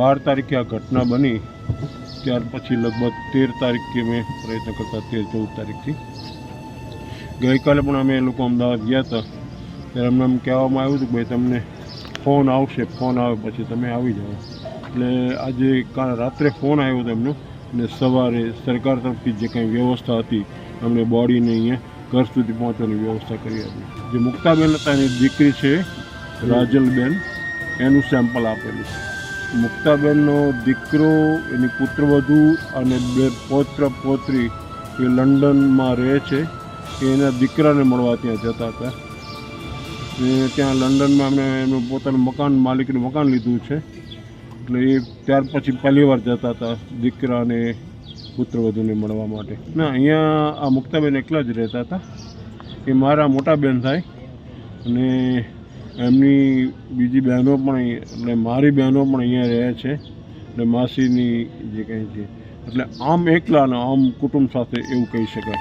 12 તારીખે આ ઘટના બની ત્યાર પછી લગભગ 13 તારીખે મેં પ્રયત્ન કરતા 13-14 તારીખથી ગઈકાલે પણ અમે લોકો અમદાવાદ ગયા હતા ત્યારે અમને એમ કહેવામાં આવ્યું હતું કે ભાઈ તમને ફોન આવશે, ફોન આવે પછી તમે આવી જાઓ. એટલે આજે રાત્રે ફોન આવ્યો હતો એમનો અને સવારે સરકાર તરફથી જે કંઈ વ્યવસ્થા હતી અમને બોડીને અહીંયા ઘર સુધી પહોંચવાની વ્યવસ્થા કરી આપી. જે મુક્તાબેન હતા એની દીકરી છે રાજલબેન, એનું સેમ્પલ આપેલું. મુક્તાબેનનો દીકરો, એની પુત્રવધુ અને 2 પૌત્ર પૌત્રી એ લંડનમાં રહે છે. એના દીકરાને મળવા ત્યાં જતા હતા ને ત્યાં લંડનમાં અમે એમનું પોતાનું મકાન, માલિકનું મકાન લીધું છે. એટલે એ ત્યાર પછી પહેલી વાર જતા હતા દીકરા અને પુત્રવધુને મળવા માટે. ના, અહીંયા આ મુક્તાબેન એકલા જ રહેતા હતા. એ મારા મોટા બેન થાય અને એમની બીજી બહેનો પણ એટલે મારી બહેનો પણ અહીંયા રહે છે એટલે માસીની જે કંઈ છે. એટલે આમ એકલા અને આમ કુટુંબ સાથે એવું કહી શકાય.